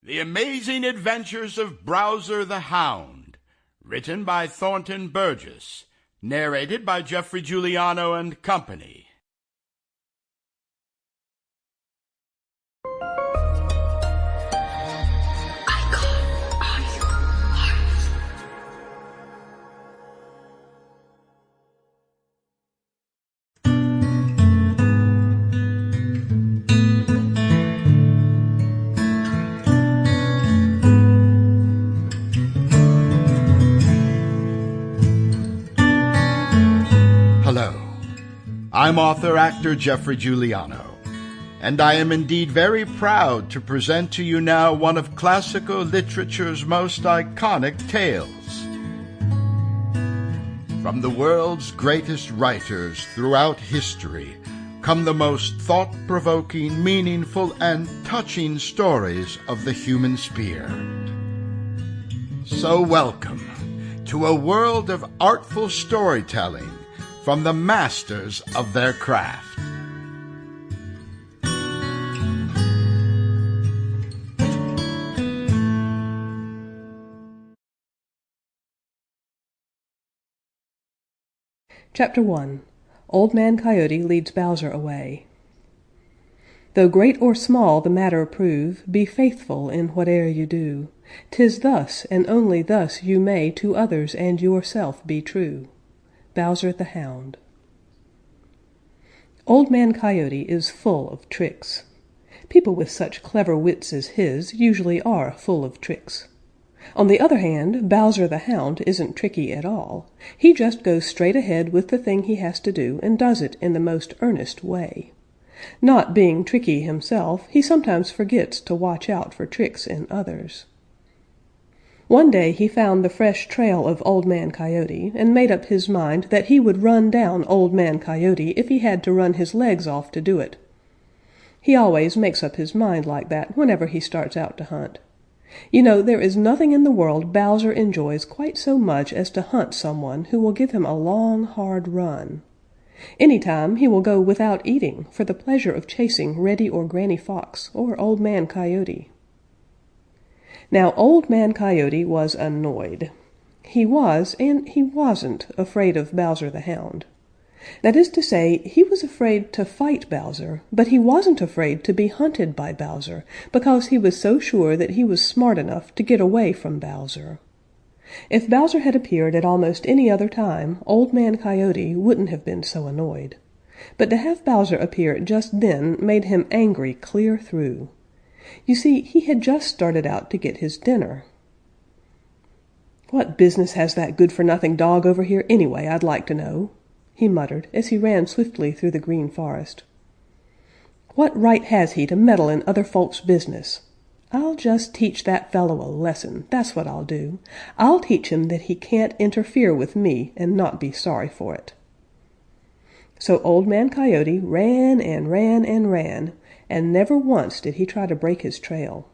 The Amazing Adventures of Bowser the Hound, written by Thornton Burgess, narrated by Geoffrey Giuliano and Company. Hello, I'm author-actor Geoffrey Giuliano, and I am indeed very proud to present to you now one of classical literature's most iconic tales. From the world's greatest writers throughout history come the most thought-provoking, meaningful, and touching stories of the human spirit. So welcome to a world of artful storytelling from the masters of their craft. Chapter 1. Old Man Coyote Leads Bowser Away. Though great or small the matter prove, be faithful in whate'er you do. 'Tis thus, and only thus, you may to others and yourself be true. Bowser the Hound. Old Man Coyote is full of tricks. People with such clever wits as his usually are full of tricks. On the other hand, Bowser the Hound isn't tricky at all. He just goes straight ahead with the thing he has to do and does it in the most earnest way. Not being tricky himself, he sometimes forgets to watch out for tricks in others. One day he found the fresh trail of Old Man Coyote and made up his mind that he would run down Old Man Coyote if he had to run his legs off to do it. He always makes up his mind like that whenever he starts out to hunt. You know, there is nothing in the world Bowser enjoys quite so much as to hunt someone who will give him a long, hard run. Any time he will go without eating for the pleasure of chasing Reddy or Granny Fox or Old Man Coyote. Now Old Man Coyote was annoyed. He was and he wasn't afraid of Bowser the Hound. That is to say, he was afraid to fight Bowser, but he wasn't afraid to be hunted by Bowser, because he was so sure that he was smart enough to get away from Bowser. If Bowser had appeared at almost any other time, Old Man Coyote wouldn't have been so annoyed. But to have Bowser appear just then made him angry clear through. You see, he had just started out to get his dinner. "What business has that good-for-nothing dog over here anyway, I'd like to know?" he muttered as he ran swiftly through the Green Forest. "What right has he to meddle in other folks' business? I'll just teach that fellow a lesson, that's what I'll do. I'll teach him that he can't interfere with me and not be sorry for it." So Old Man Coyote ran and ran and ran, and never once did he try to break his trail.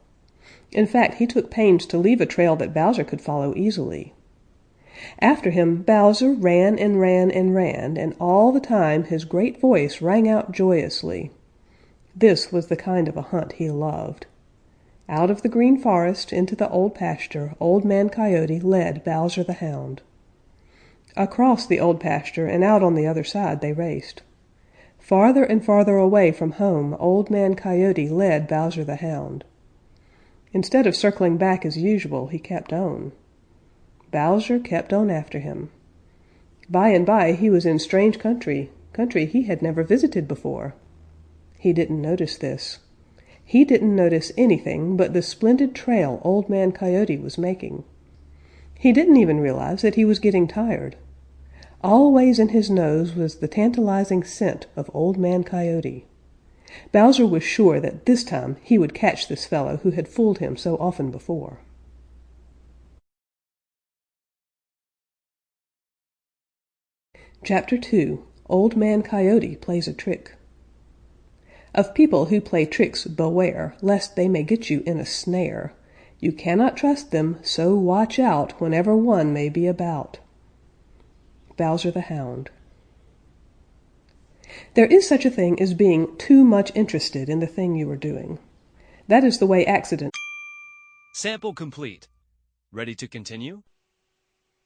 In fact, he took pains to leave a trail that Bowser could follow easily. After him Bowser ran and ran and ran, and all the time his great voice rang out joyously. This was the kind of a hunt he loved. Out of the Green Forest into the Old Pasture Old Man Coyote led Bowser the Hound. Across the Old Pasture and out on the other side they raced. Farther and farther away from home Old Man Coyote led Bowser the Hound. Instead of circling back as usual, he kept on. Bowser kept on after him. By and by he was in strange country he had never visited before. He didn't notice this. He didn't notice anything but the splendid trail Old Man Coyote was making. He didn't even realize that he was getting tired. Always in his nose was the tantalizing scent of Old Man Coyote. Bowser was sure that this time he would catch this fellow who had fooled him so often before. Chapter 2. Old Man Coyote Plays a Trick. Of people who play tricks beware, lest they may get you in a snare. You cannot trust them, so watch out whenever one may be about. Bowser the Hound. There is such a thing as being too much interested in the thing you are doing. That is the way accidents Sample complete. Ready to continue?